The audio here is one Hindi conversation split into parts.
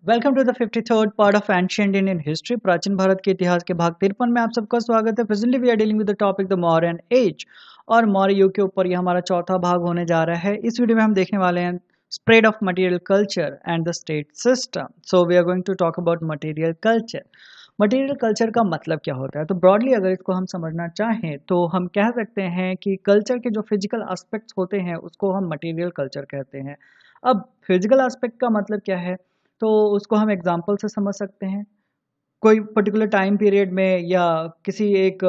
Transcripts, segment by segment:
Welcome to the 53rd part of ancient Indian history. प्राचीन भारत के इतिहास के भाग 53 में आप सबका स्वागत है। Presently we are dealing with the topic the Mauryan age और मौर्य युग के ऊपर ये हमारा चौथा भाग होने जा रहा है। इस वीडियो में हम देखने वाले हैं spread of material culture and the state system. So we are going to talk about material culture. Material culture का मतलब क्या होता है? तो ब्रॉडली अगर इसको हम समझना चाहें तो हम कह सकते हैं कि कल्चर के जो फिजिकल एस्पेक्ट्स होते हैं उसको हम मटेरियल कल्चर कहते हैं। अब फिजिकल एस्पेक्ट का मतलब क्या है? तो उसको हम एग्जाम्पल से समझ सकते हैं। कोई पर्टिकुलर टाइम पीरियड में या किसी एक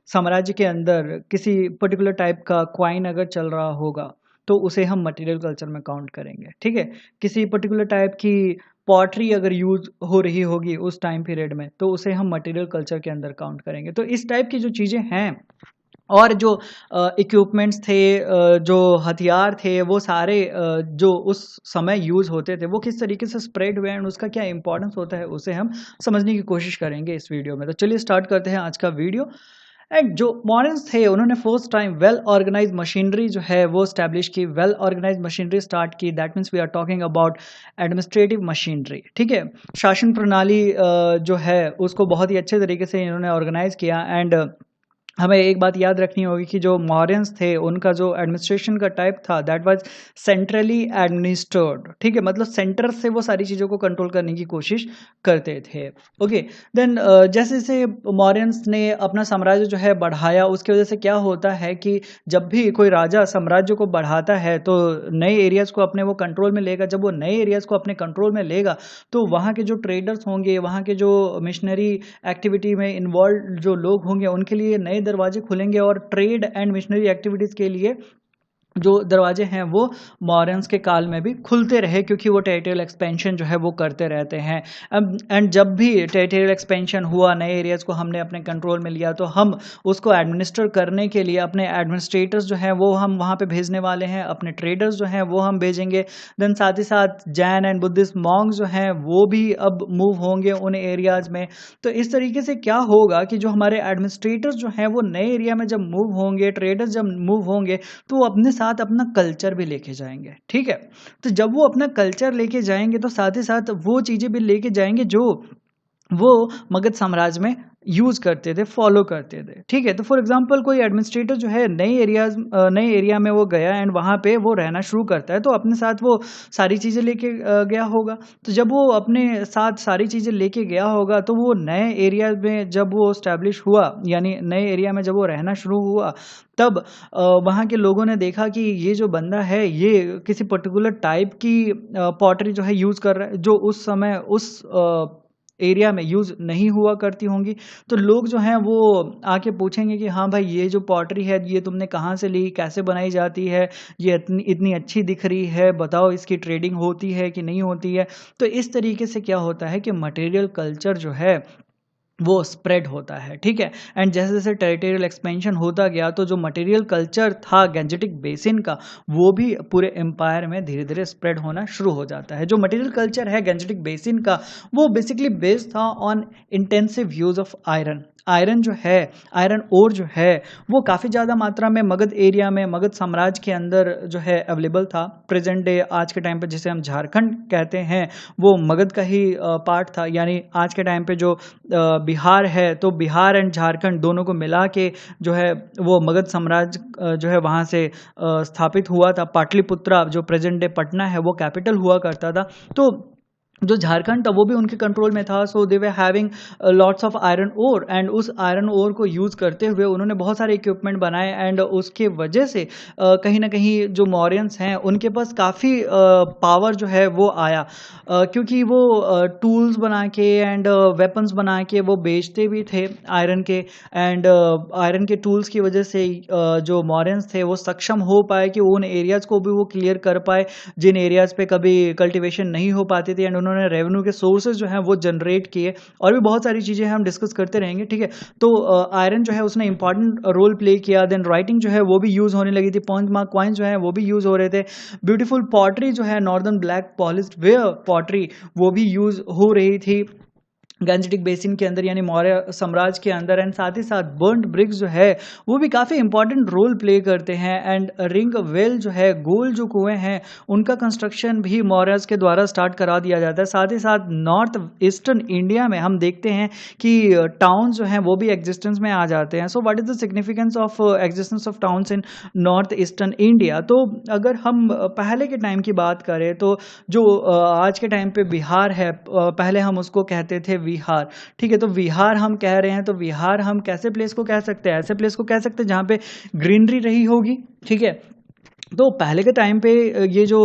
साम्राज्य के अंदर किसी पर्टिकुलर टाइप का क्वाइन अगर चल रहा होगा तो उसे हम मटेरियल कल्चर में काउंट करेंगे। ठीक है, किसी पर्टिकुलर टाइप की पॉटरी अगर यूज हो रही होगी उस टाइम पीरियड में तो उसे हम मटेरियल कल्चर के अंदर काउंट करेंगे। तो इस टाइप की जो चीज़ें हैं और जो इक्विपमेंट्स थे, जो हथियार थे, वो सारे जो उस समय यूज़ होते थे वो किस तरीके से स्प्रेड हुए एंड उसका क्या इंपॉर्टेंस होता है उसे हम समझने की कोशिश करेंगे इस वीडियो में। तो चलिए स्टार्ट करते हैं आज का वीडियो। एंड जो मॉडर्न्स थे उन्होंने first time well organise machinery जो है वो स्टैब्लिश की, वेल ऑर्गेनाइज मशीनरी स्टार्ट की। That means we are talking about administrative machinery. ठीक है, शासन प्रणाली जो है उसको बहुत ही अच्छे तरीके से इन्होंने ऑर्गेनाइज किया। एंड हमें एक बात याद रखनी होगी कि जो मौर्यंस थे उनका जो एडमिनिस्ट्रेशन का टाइप था दैट वाज सेंट्रली एडमिनिस्टर्ड। ठीक है, मतलब सेंटर से वो सारी चीज़ों को कंट्रोल करने की कोशिश करते थे। ओके, देन जैसे जैसे मौर्यंस ने अपना साम्राज्य जो है बढ़ाया उसकी वजह से क्या होता है कि जब भी कोई राजा साम्राज्य को बढ़ाता है तो नए एरियाज़ को अपने वो कंट्रोल में लेगा। जब वो नए एरियाज़ को अपने कंट्रोल में लेगा तो वहाँ के जो ट्रेडर्स होंगे, वहाँ के जो मिशनरी एक्टिविटी में इन्वॉल्व जो लोग होंगे उनके लिए नए दरवाजे खुलेंगे और ट्रेड एंड मिशनरी एक्टिविटीज़ के लिए जो दरवाजे हैं वो मौर्यंस के काल में भी खुलते रहे, क्योंकि वो टेरिटोरियल एक्सपेंशन जो है वो करते रहते हैं। अब एंड जब भी टेरिटोरियल एक्सपेंशन हुआ, नए एरियाज़ को हमने अपने कंट्रोल में लिया, तो हम उसको एडमिनिस्टर करने के लिए अपने एडमिनिस्ट्रेटर्स जो हैं वो हम वहाँ पे भेजने वाले हैं, अपने ट्रेडर्स जो हैं वो हम भेजेंगे। देन साथ ही साथ जैन एंड बुद्धिस्ट मॉन्क्स जो हैं वो भी अब मूव होंगे उन एरियाज़ में। तो इस तरीके से क्या होगा कि जो हमारे एडमिनिस्ट्रेटर्स जो हैं वो नए एरिया में जब मूव होंगे, ट्रेडर्स जब मूव होंगे तो वो अपने साथ अपना कल्चर भी लेके जाएंगे। ठीक है, तो जब वो अपना कल्चर लेके जाएंगे तो साथ ही साथ वो चीज़ें भी लेके जाएंगे जो वो मगध साम्राज्य में यूज़ करते थे, फॉलो करते थे। ठीक है, तो फॉर एग्जांपल कोई एडमिनिस्ट्रेटर जो है नए एरिया में वो गया एंड वहाँ पे वो रहना शुरू करता है तो अपने साथ वो सारी चीज़ें लेके गया होगा। तो जब वो अपने साथ सारी चीज़ें लेके गया होगा तो वो नए एरिया में जब वो स्टैब्लिश हुआ, यानी नए एरिया में जब वो रहना शुरू हुआ, तब वहाँ के लोगों ने देखा कि ये जो बंदा है ये किसी पर्टिकुलर टाइप की पॉटरी जो है यूज़ कर रहा है जो उस समय उस एरिया में यूज़ नहीं हुआ करती होंगी। तो लोग जो हैं वो आके पूछेंगे कि हाँ भाई, ये जो पॉटरी है ये तुमने कहाँ से ली, कैसे बनाई जाती है, ये इतनी इतनी अच्छी दिख रही है, बताओ इसकी ट्रेडिंग होती है कि नहीं होती है। तो इस तरीके से क्या होता है कि मटेरियल कल्चर जो है वो स्प्रेड होता है। ठीक है, एंड जैसे जैसे टेरिटोरियल एक्सपेंशन होता गया तो जो मटेरियल कल्चर था गैंजेटिक बेसिन का वो भी पूरे एम्पायर में धीरे धीरे स्प्रेड होना शुरू हो जाता है। जो मटेरियल कल्चर है गैंजेटिक बेसिन का वो बेसिकली बेस्ड था on intensive use of iron. Iron जो है, आयरन ओर जो है वो काफ़ी ज़्यादा मात्रा में मगध एरिया में, मगध साम्राज्य के अंदर जो है अवेलेबल था। प्रेजेंट डे आज के टाइम पे जिसे हम झारखंड कहते हैं वो मगध का ही पार्ट था। यानी आज के टाइम पे जो बिहार है तो बिहार एंड झारखंड दोनों को मिला के जो है वो मगध साम्राज्य जो है वहाँ से स्थापित हुआ था। पाटलिपुत्रा जो प्रेजेंट डे पटना है वो कैपिटल हुआ करता था। तो जो झारखंड था वो भी उनके कंट्रोल में था। So they were having lots of iron ore and उस आयरन ओर को यूज़ करते हुए उन्होंने बहुत सारे इक्विपमेंट बनाए एंड उसके वजह से कहीं ना कहीं जो मौर्यंस हैं उनके पास काफ़ी पावर जो है वो आया, क्योंकि वो टूल्स बना के एंड वेपन्स बना के वो बेचते भी थे आयरन के। एंड आयरन के टूल्स की वजह से जो मौर्यंस थे वो सक्षम हो पाए कि उन एरियाज़ को भी वो क्लियर कर पाए जिन एरियाज़ पे कभी कल्टीवेशन नहीं हो पाती थी। एंड उन्होंने रेवेन्यू के सोर्सेज जो हैं वो जनरेट किए और भी बहुत सारी चीज़ें हम डिस्कस करते रहेंगे। ठीक है, तो आयरन जो है उसने इंपॉर्टेंट रोल प्ले किया। देन राइटिंग जो है वो भी यूज़ होने लगी थी, पॉइंट मार्क कॉइन्स जो है वो भी यूज़ हो रहे थे। ब्यूटीफुल पॉटरी जो है northern black polished where pottery वो भी यूज़ हो रही थी। गंजटिक बेसिन के अंदर यानी मौर्य साम्राज्य के अंदर, एंड साथ ही साथ बर्न्ड ब्रिक्स जो है वो भी काफ़ी इंपॉर्टेंट रोल प्ले करते हैं। एंड रिंग वेल जो है, गोल जो कुएं हैं, उनका कंस्ट्रक्शन भी मौर्यस के द्वारा स्टार्ट करा दिया जाता है। साथ ही साथ नॉर्थ ईस्टर्न इंडिया में हम देखते हैं कि टाउन्स जो हैं वो भी एग्जिस्टेंस में आ जाते हैं। So what is the significance of existence of towns in north eastern India? तो अगर हम पहले के टाइम की बात करें तो जो आज के टाइम पे बिहार है, पहले हम उसको कहते थे विहार, ठीक है। तो विहार हम कह रहे हैं, तो विहार हम कैसे प्लेस को कह सकते हैं? ऐसे प्लेस को कह सकते हैं जहाँ पे ग्रीनरी रही होगी, ठीक है। तो पहले के टाइम पे ये जो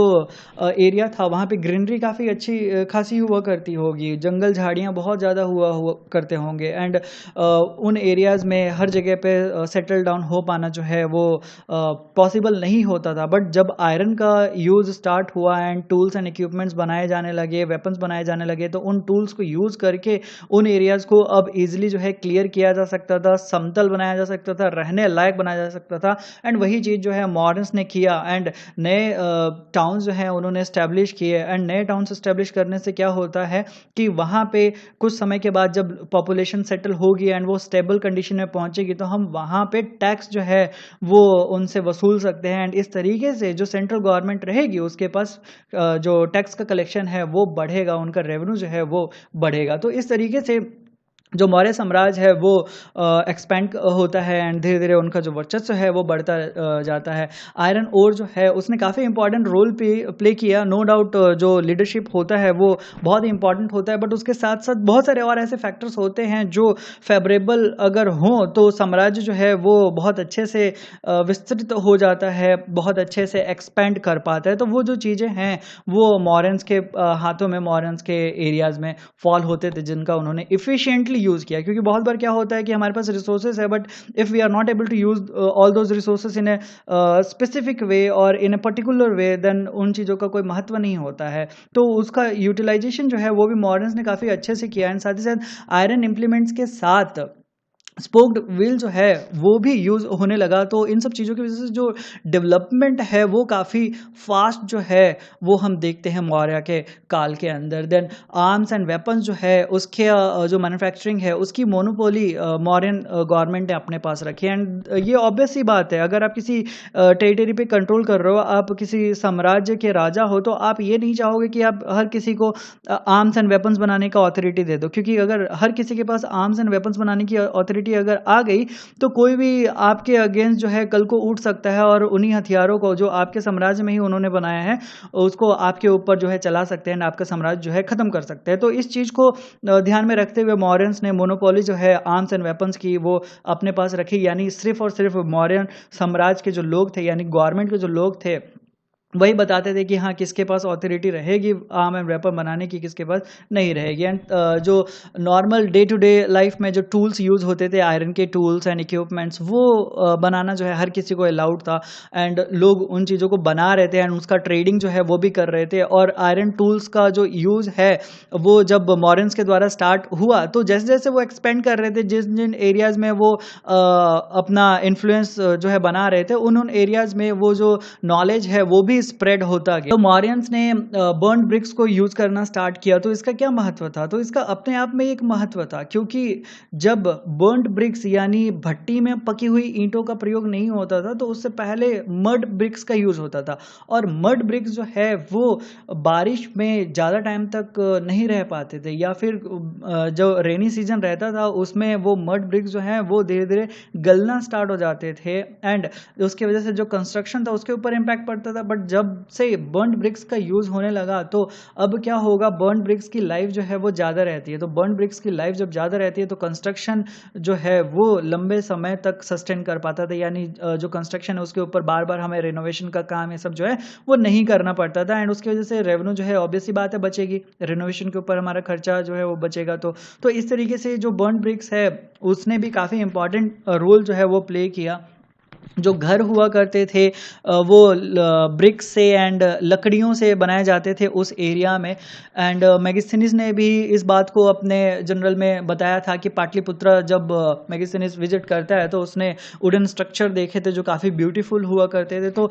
एरिया था वहाँ पे ग्रीनरी काफ़ी अच्छी खासी हुआ करती होगी, जंगल झाड़ियाँ बहुत ज़्यादा हुआ करते होंगे। एंड उन एरियाज़ में हर जगह पे सेटल डाउन हो पाना जो है वो पॉसिबल नहीं होता था। बट जब आयरन का यूज़ स्टार्ट हुआ एंड टूल्स एंड इक्विपमेंट्स बनाए जाने लगे, वेपन्स बनाए जाने लगे, तो उन टूल्स को यूज़ करके उन एरियाज़ को अब ईजिली जो है क्लियर किया जा सकता था, समतल बनाया जा सकता था, रहने लायक बनाया जा सकता था। एंड वही चीज़ जो है मॉडर्न्स ने किया एंड नए टाउन्स जो हैं उन्होंने एस्टैब्लिश किए। एंड नए टाउन्स एस्टैब्लिश करने से क्या होता है कि वहाँ पे कुछ समय के बाद जब पॉपुलेशन सेटल होगी एंड वो स्टेबल कंडीशन में पहुँचेगी, तो हम वहाँ पे टैक्स जो है वो उनसे वसूल सकते हैं। एंड इस तरीके से जो सेंट्रल गवर्नमेंट रहेगी उसके पास जो टैक्स का कलेक्शन है वो बढ़ेगा, उनका रेवेन्यू जो है वो बढ़ेगा। तो इस तरीके से जो मौर्य साम्राज्य है वो एक्सपेंड होता है एंड धीरे धीरे उनका जो वर्चस्व है वो बढ़ता जाता है। आयरन ओर जो है उसने काफ़ी इंपॉर्टेंट रोल प्ले किया, नो डाउट। जो लीडरशिप होता है वो बहुत ही इंपॉर्टेंट होता है, बट उसके साथ साथ बहुत सारे और ऐसे फैक्टर्स होते हैं जो फेवरेबल अगर हों तो साम्राज्य जो है वो बहुत अच्छे से विस्तृत हो जाता है, बहुत अच्छे से एक्सपेंड कर पाता है। तो वो जो चीज़ें हैं वो मॉरियंस के हाथों में, मॉरियंस के एरियाज़ में फॉल होते थे, जिनका उन्होंने इफिशिएंटली यूज़ किया। क्योंकि बहुत बार क्या होता है कि हमारे पास रिसोर्सेज है, but if we are not able to use all those resources in a specific way और in a particular way, then उन चीज़ों का कोई महत्व नहीं होता है। तो उसका यूटिलाइजेशन जो है वो भी मॉडर्न्स ने काफ़ी अच्छे से किया। एंड साथ ही साथ आयरन इम्प्लीमेंट्स के साथ स्पोक्ड व्हील जो है वो भी यूज़ होने लगा। तो इन सब चीज़ों की वजह से जो डेवलपमेंट है वो काफ़ी फास्ट जो है वो हम देखते हैं मौर्य के काल के अंदर। देन आर्म्स एंड वेपन्स जो है उसके जो मैन्युफैक्चरिंग है उसकी मोनोपोली मौर्यन गवर्नमेंट ने अपने पास रखी। एंड ये ऑब्वियस सी बात है, अगर आप किसी टेरिटरी पे कंट्रोल कर रहे हो, आप किसी साम्राज्य के राजा हो, तो आप ये नहीं चाहोगे कि आप हर किसी को आर्म्स एंड वेपन्स बनाने का ऑथोरिटी दे दो। क्योंकि अगर हर किसी के पास आर्म्स एंड वेपन्स बनाने की ऑथोरिटी अगर आ गई तो कोई भी आपके अगेंस्ट जो है कल को उठ सकता है और उन्हीं हथियारों को जो आपके साम्राज्य में ही उन्होंने बनाया है उसको आपके ऊपर जो है चला सकते हैं, आपका साम्राज्य जो है खत्म कर सकते हैं। तो इस चीज़ को ध्यान में रखते हुए मौर्यंस ने मोनोपोली जो है आर्म्स एंड वेपन्स की वो अपने पास रखी। यानी सिर्फ और सिर्फ मौर्यन साम्राज्य के जो लोग थे, यानी गवर्नमेंट के जो लोग थे, वही बताते थे कि हाँ किसके पास ऑथोरिटी रहेगी आर्म एंड वेपन बनाने की, किसके पास नहीं रहेगी। एंड जो normal day to day life में जो टूल्स यूज़ होते थे, आयरन के टूल्स एंड इक्विपमेंट्स, वो बनाना जो है हर किसी को अलाउड था। एंड लोग उन चीज़ों को बना रहे थे एंड उसका ट्रेडिंग जो है वो भी कर रहे थे। और आयरन टूल्स का जो यूज़ है वो जब मॉरियंस के द्वारा स्टार्ट हुआ तो जैसे जैसे वो एक्सपेंड कर रहे थे, जिन जिन एरियाज़ में वो अपना इन्फ्लुएंस जो है बना रहे थे, उन एरियाज़ में वो जो नॉलेज है वो भी स्प्रेड होता गया। तो मॉरियंस ने बर्न ब्रिक्स को यूज करना स्टार्ट किया। तो इसका क्या महत्व था? तो इसका अपने आप में एक महत्व था, क्योंकि जब बर्न ब्रिक्स यानी भट्टी में पकी हुई ईंटों का प्रयोग नहीं होता था, तो उससे पहले मड ब्रिक्स का यूज होता था। और मड ब्रिक्स जो है वो बारिश में ज़्यादा टाइम तक नहीं रह पाते थे, या फिर जो रेनी सीजन रहता था उसमें वो मड ब्रिक्स जो है वो धीरे धीरे गलना स्टार्ट हो जाते थे। एंड उसकी वजह से जो कंस्ट्रक्शन था उसके ऊपर इम्पैक्ट पड़ता था। बट जब से बर्न ब्रिक्स का यूज़ होने लगा तो अब क्या होगा, बर्न ब्रिक्स की लाइफ जो है वो ज़्यादा रहती है। तो बर्न ब्रिक्स की लाइफ जब ज़्यादा रहती है तो कंस्ट्रक्शन जो है वो लंबे समय तक सस्टेन कर पाता था। यानी जो कंस्ट्रक्शन है उसके ऊपर बार बार हमें रिनोवेशन का काम ये सब जो है वो नहीं करना पड़ता था। एंड उसकी वजह से रेवेन्यू जो है ऑब्वियस सी बात है बचेगी, रिनोवेशन के ऊपर हमारा खर्चा जो है वो बचेगा। तो इस तरीके से जो बर्न ब्रिक्स है उसने भी काफ़ी इंपॉर्टेंट रोल जो है वो प्ले किया जो घर हुआ करते थे वो ब्रिक्स से एंड लकड़ियों से बनाए जाते थे उस एरिया में। एंड मैगस्थनीज ने भी इस बात को अपने जनरल में बताया था कि पाटलिपुत्र जब मैगस्थनीज विजिट करता है तो उसने वुडन स्ट्रक्चर देखे थे जो काफ़ी ब्यूटीफुल हुआ करते थे। तो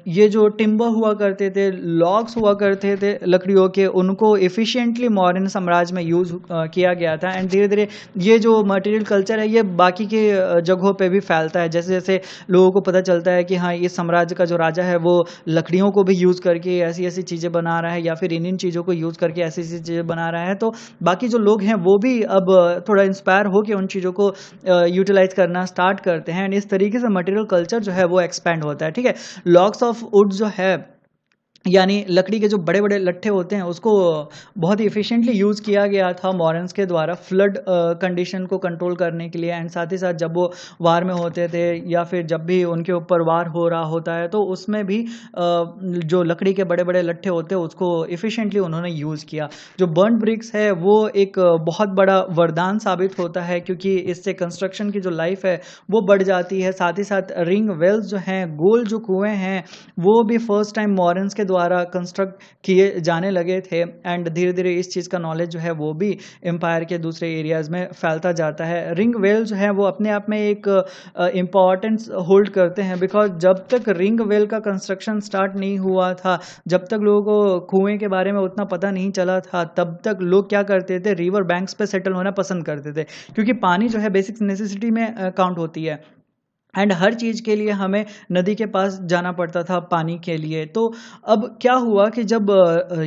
ये जो टिम्बर हुआ करते थे, लॉग्स हुआ करते थे लकड़ियों के, उनको एफिशिएंटली मौर्य साम्राज्य में यूज़ किया गया था। एंड धीरे धीरे ये जो मटेरियल कल्चर है ये बाकी के जगहों पे भी फैलता है। जैसे जैसे लोगों को पता चलता है कि हाँ, इस साम्राज्य का जो राजा है वो लकड़ियों को भी यूज़ करके ऐसी ऐसी चीज़ें बना रहा है, या फिर इन चीज़ों को यूज़ करके ऐसी ऐसी चीज़ें बना रहा है, तो बाकी जो लोग हैं वो भी अब थोड़ा इंस्पायर होकर उन चीज़ों को यूटिलाइज करना स्टार्ट करते हैं। एंड इस तरीके से मटेरियल कल्चर जो है वो एक्सपेंड होता है। ठीक है, लॉग्स ऑफ वुड जो है, यानी लकड़ी के जो बड़े बड़े लट्ठे होते हैं, उसको बहुत ही इफ़िशिएंटली यूज़ किया गया था मॉरन्स के द्वारा फ्लड कंडीशन को कंट्रोल करने के लिए। एंड साथ ही साथ जब वो वार में होते थे या फिर जब भी उनके ऊपर वार हो रहा होता है तो उसमें भी जो लकड़ी के बड़े बड़े लट्ठे होते हैं उसको इफ़िशिएंटली उन्होंने यूज़ किया। जो बर्न ब्रिक्स है वो एक बहुत बड़ा वरदान साबित होता है, क्योंकि इससे कंस्ट्रक्शन की जो लाइफ है वो बढ़ जाती है। साथ ही साथ रिंग वेल्स जो हैं, गोल जो कुएँ हैं, वो भी फर्स्ट टाइम मॉरन्स के द्वारा कंस्ट्रक्ट किए जाने लगे थे। एंड धीरे धीरे इस चीज़ का नॉलेज जो है वो भी एम्पायर के दूसरे एरियाज़ में फैलता जाता है। रिंग वेल जो है वो अपने आप में एक इम्पॉर्टेंस होल्ड करते हैं, बिकॉज जब तक रिंग वेल का कंस्ट्रक्शन स्टार्ट नहीं हुआ था, जब तक लोगों को कुएं के बारे में उतना पता नहीं चला था, तब तक लोग क्या करते थे, रिवर बैंक्स पे सेटल होना पसंद करते थे, क्योंकि पानी जो है बेसिक नेसेसिटी में काउंट होती है। एंड हर चीज़ के लिए हमें नदी के पास जाना पड़ता था पानी के लिए। तो अब क्या हुआ कि जब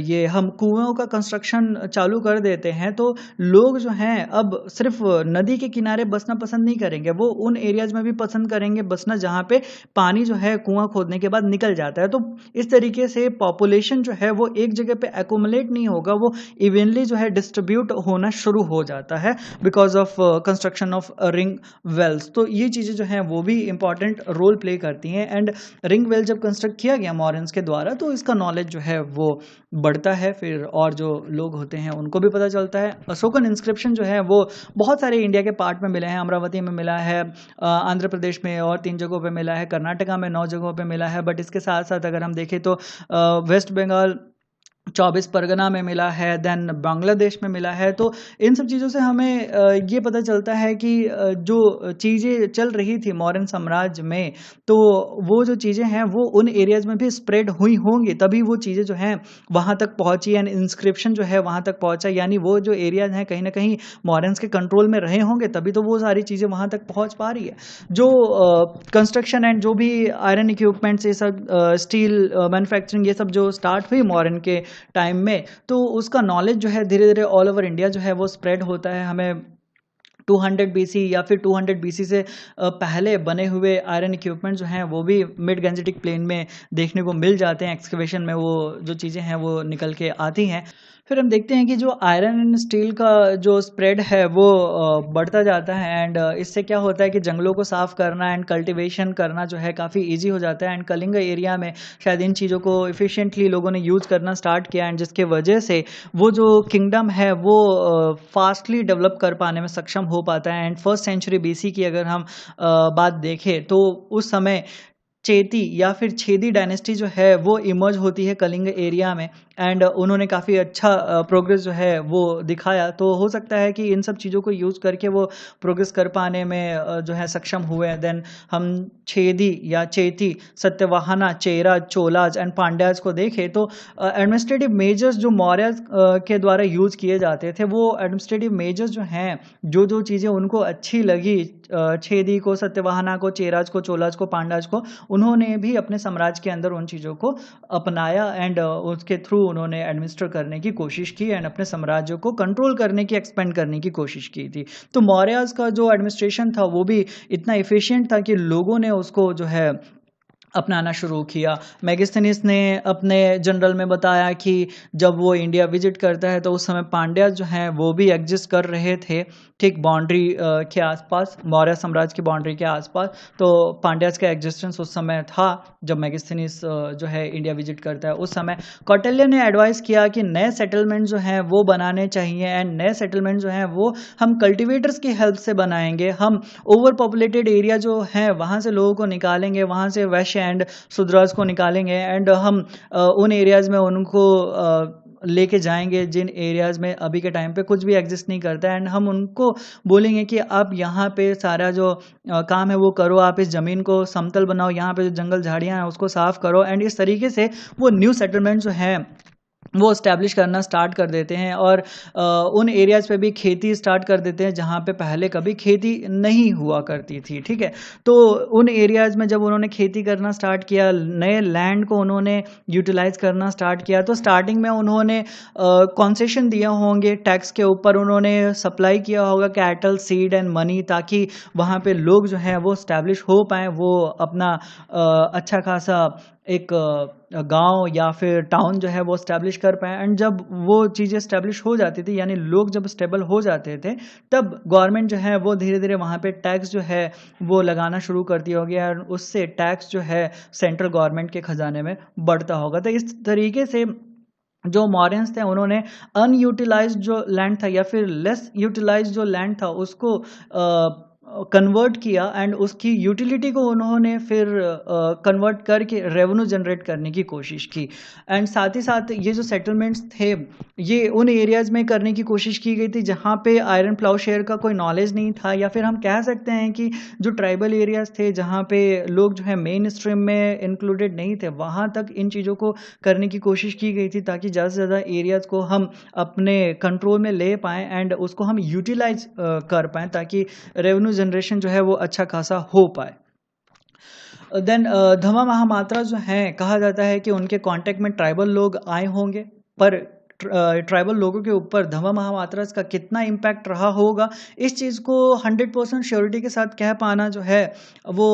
ये हम कुओं का कंस्ट्रक्शन चालू कर देते हैं तो लोग जो हैं अब सिर्फ नदी के किनारे बसना पसंद नहीं करेंगे, वो उन एरियाज में भी पसंद करेंगे बसना जहाँ पे पानी जो है कुआं खोदने के बाद निकल जाता है। तो इस तरीके से पॉपुलेशन जो है वो एक जगह पे एकोमुलेट नहीं होगा, वो इवनली जो है डिस्ट्रीब्यूट होना शुरू हो जाता है because of construction of ring wells. तो ये चीज़ें जो हैं वो भी इंपॉर्टेंट रोल प्ले करती हैं। एंड रिंग वेल जब कंस्ट्रक्ट किया गया मॉरन्स के द्वारा तो इसका नॉलेज जो है वो बढ़ता है, फिर और जो लोग होते हैं उनको भी पता चलता है। अशोकन इंस्क्रिप्शन जो है वो बहुत सारे इंडिया के पार्ट में मिले हैं। अमरावती में मिला है, आंध्र प्रदेश में और 3 जगहों पे मिला है, कर्नाटका में 9 जगहों पे मिला है। बट इसके साथ साथ अगर हम देखें तो वेस्ट बंगाल 24 परगना में मिला है, देन बांग्लादेश में मिला है। तो इन सब चीज़ों से हमें ये पता चलता है कि जो चीज़ें चल रही थी मौर्यन साम्राज्य में, तो वो जो चीज़ें हैं वो उन एरियाज़ में भी स्प्रेड हुई होंगी, तभी वो चीज़ें जो हैं वहाँ तक पहुँची एंड इंस्क्रिप्शन जो है वहाँ तक पहुँचा। यानी वो जो एरियाज़ हैं कहीं न कहीं मॉरन्स के कंट्रोल में रहे होंगे, तभी तो वो सारी चीज़ें वहाँ तक पहुँच पा रही है। जो कंस्ट्रक्शन एंड जो भी आयरन इक्विपमेंट्स, ये सब स्टील मैन्युफैक्चरिंग, ये सब जो स्टार्ट हुई मॉरन के टाइम में, तो उसका नॉलेज जो है धीरे धीरे ऑल ओवर इंडिया जो है वो स्प्रेड होता है। हमें 200 बीसी या फिर 200 बीसी से पहले बने हुए आयरन इक्विपमेंट जो हैं वो भी मिड गैंजेटिक प्लेन में देखने को मिल जाते हैं। एक्सकवेशन में वो जो चीज़ें हैं वो निकल के आती हैं। फिर हम देखते हैं कि जो आयरन एंड स्टील का जो स्प्रेड है वो बढ़ता जाता है। एंड इससे क्या होता है कि जंगलों को साफ़ करना एंड कल्टीवेशन करना जो है काफ़ी ईजी हो जाता है। एंड कलिंग एरिया में शायद इन चीज़ों को इफ़िशिएंटली लोगों ने यूज़ करना स्टार्ट किया, एंड जिसके वजह से वो जो किंगडम है वो फास्टली डेवलप कर पाने में सक्षम हो पाता है। एंड फर्स्ट सेंचुरी बीसी की अगर हम बात देखें तो उस समय चेती या फिर छेदी डायनेस्टी जो है वो इमर्ज होती है कलिंग एरिया में। एंड उन्होंने काफ़ी अच्छा प्रोग्रेस जो है वो दिखाया। तो हो सकता है कि इन सब चीज़ों को यूज़ करके वो प्रोग्रेस कर पाने में जो है सक्षम हुए। देन हम छेदी या चेती, सत्यवाहना, चेरा, चोलाज एंड पांड्याज को देखें तो एडमिनिस्ट्रेटिव मेजर्स जो मौर्य के द्वारा यूज़ किए जाते थे, वो एडमिनिस्ट्रेटिव मेजर्स जो हैं, जो जो चीज़ें उनको अच्छी लगी, छेदी को, सत्यवाहना को, चेराज को, चोलाज को, पांड्याज को, उन्होंने भी अपने साम्राज्य के अंदर उन चीज़ों को अपनाया। एंड उसके थ्रू उन्होंने एडमिनिस्टर करने की कोशिश की एंड अपने साम्राज्य को कंट्रोल करने की, एक्सपेंड करने की कोशिश की थी। तो मौर्याज का जो एडमिनिस्ट्रेशन था वो भी इतना इफ़िशिएंट था कि लोगों ने उसको जो है अपनाना शुरू किया। मेगास्थनीज ने अपने जनरल में बताया कि जब वो इंडिया विजिट करता है तो उस समय पांड्या जो हैं वो भी एग्जिस्ट कर रहे थे, ठीक बाउंड्री के आसपास, मौर्य साम्राज्य की बाउंड्री के आसपास। तो पांड्याज का एग्जिस्टेंस उस समय था जब मेगास्थनीज जो है इंडिया विजिट करता है। उस समय कौटिल्य ने एडवाइस किया कि नए सेटलमेंट जो हैं वो बनाने चाहिए, एंड नए सेटलमेंट जो हैं वो हम कल्टिवेटर्स की हेल्प से बनाएंगे। हम ओवर पॉपुलेटेड एरिया जो हैं वहाँ से लोगों को निकालेंगे, वहाँ से वैश्य एंड शूद्रास को निकालेंगे, एंड हम उन एरियाज़ में उनको लेके जाएंगे जिन एरियाज़ में अभी के टाइम पे कुछ भी एग्जिस्ट नहीं करता है, एंड हम उनको बोलेंगे कि आप यहाँ पे सारा जो काम है वो करो, आप इस ज़मीन को समतल बनाओ, यहाँ पे जो जंगल झाड़ियाँ हैं उसको साफ़ करो, एंड इस तरीके से वो न्यू सेटलमेंट जो है वो इस्टेब्लिश करना स्टार्ट कर देते हैं। और उन एरियाज़ पे भी खेती स्टार्ट कर देते हैं जहाँ पे पहले कभी खेती नहीं हुआ करती थी, ठीक है। तो उन एरियाज़ में जब उन्होंने खेती करना स्टार्ट किया, नए लैंड को उन्होंने यूटिलाइज करना स्टार्ट किया, तो स्टार्टिंग में उन्होंने कॉन्सेशन दिए होंगे, टैक्स के ऊपर उन्होंने सप्लाई किया होगा कैटल, सीड एंड मनी, ताकि वहाँ पे लोग जो हैं वो इस्टेब्लिश हो पाएँ, वो अपना अच्छा खासा एक गांव या फिर टाउन जो है वो स्टैब्लिश कर पाए। एंड जब वो चीज़ें स्टैब्लिश हो जाती थी, यानी लोग जब स्टेबल हो जाते थे, तब गवर्नमेंट जो है वो धीरे धीरे वहाँ पे टैक्स जो है वो लगाना शुरू करती होगी, और उससे टैक्स जो है सेंट्रल गवर्नमेंट के खजाने में बढ़ता होगा। तो इस तरीके से जो मॉरियंस थे उन्होंने अनयूटिलाइज्ड जो लैंड था या फिर लेस यूटिलाइज्ड जो लैंड था उसको कन्वर्ट किया, एंड उसकी यूटिलिटी को उन्होंने फिर कन्वर्ट करके रेवेन्यू जनरेट करने की कोशिश की। एंड साथ ही साथ ये जो सेटलमेंट्स थे ये उन एरियाज़ में करने की कोशिश की गई थी जहाँ पे आयरन प्लाउशेयर का कोई नॉलेज नहीं था, या फिर हम कह सकते हैं कि जो ट्राइबल एरियाज़ थे जहाँ पे लोग जो है मेन स्ट्रीम में इंक्लूडेड नहीं थे, वहाँ तक इन चीज़ों को करने की कोशिश की गई थी ताकि ज़्यादा से ज़्यादा एरियाज़ को हम अपने कंट्रोल में ले पाएँ एंड उसको हम यूटिलाइज कर पाएँ, ताकि रेवेन्यू जनरेशन जो है वो अच्छा खासा हो पाए। देन धमा महामात्रा जो हैं, कहा जाता है कि उनके कांटेक्ट में ट्राइबल लोग आए होंगे, पर ट्राइबल लोगों के ऊपर धमा महामात्रास का कितना इम्पैक्ट रहा होगा, इस चीज़ को 100% श्योरिटी के साथ कह पाना जो है वो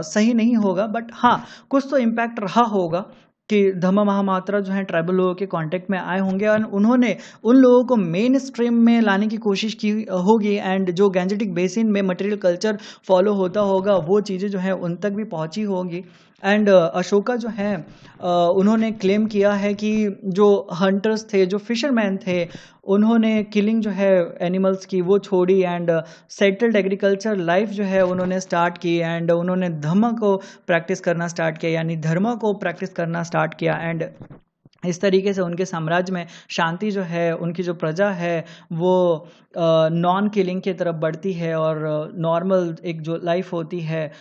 सही नहीं होगा। बट हाँ, कुछ तो इम्पैक्ट रहा होगा कि धमा महामात्रा जो है ट्राइबल लोगों के कांटेक्ट में आए होंगे, और उन्होंने उन लोगों को मेन स्ट्रीम में लाने की कोशिश की होगी, एंड जो गैंजेटिक बेसिन में मटेरियल कल्चर फॉलो होता होगा वो चीज़ें जो है उन तक भी पहुंची होगी। एंड अशोका जो है उन्होंने क्लेम किया है कि जो हंटर्स थे, जो फिशरमैन थे, उन्होंने किलिंग जो है एनिमल्स की वो छोड़ी, एंड सेटल्ड एग्रीकल्चर लाइफ जो है उन्होंने स्टार्ट की, एंड उन्होंने धम्म को प्रैक्टिस करना स्टार्ट किया, यानी धर्म को प्रैक्टिस करना स्टार्ट किया। एंड इस तरीके से उनके साम्राज्य में शांति जो है, उनकी जो प्रजा है वो नॉन किलिंग की तरफ बढ़ती है, और नॉर्मल एक जो लाइफ होती है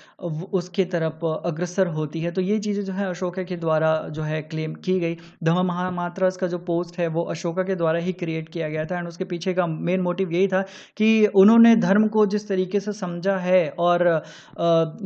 उसकी तरफ अग्रसर होती है। तो ये चीज़ें जो है अशोका के द्वारा जो है क्लेम की गई। धम्म महामात्रास का जो पोस्ट है वो अशोका के द्वारा ही क्रिएट किया गया था, एंड उसके पीछे का मेन मोटिव यही था कि उन्होंने धर्म को जिस तरीके से समझा है, और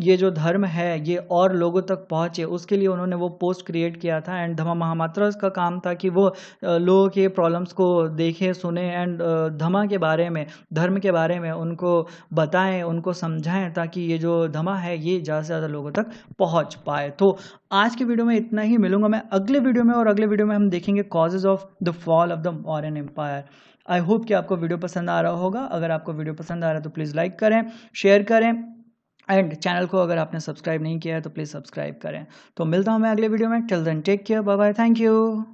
ये जो धर्म है ये और लोगों तक पहुँचे, उसके लिए उन्होंने वो पोस्ट क्रिएट किया था। एंड धम्म महामात्रास का काम था कि वो लोगों के प्रॉब्लम्स को देखें, सुने, एंड धमा के बारे में, धर्म के बारे में उनको बताएं, उनको समझाएं, ताकि ये जो धमा है ये ज़्यादा से ज़्यादा लोगों तक पहुंच पाए। तो आज की वीडियो में इतना ही, मिलूंगा मैं अगले वीडियो में, और अगले वीडियो में हम देखेंगे causes of the fall of the Mauryan empire. I hope कि आपको वीडियो पसंद आ रहा होगा। अगर आपको वीडियो पसंद आ रहा है तो प्लीज़ लाइक करें, शेयर करें, एंड चैनल को अगर आपने सब्सक्राइब नहीं किया है तो प्लीज़ सब्सक्राइब करें। तो मिलता हूँ मैं अगले वीडियो में। Till then take care, bye bye, thank you.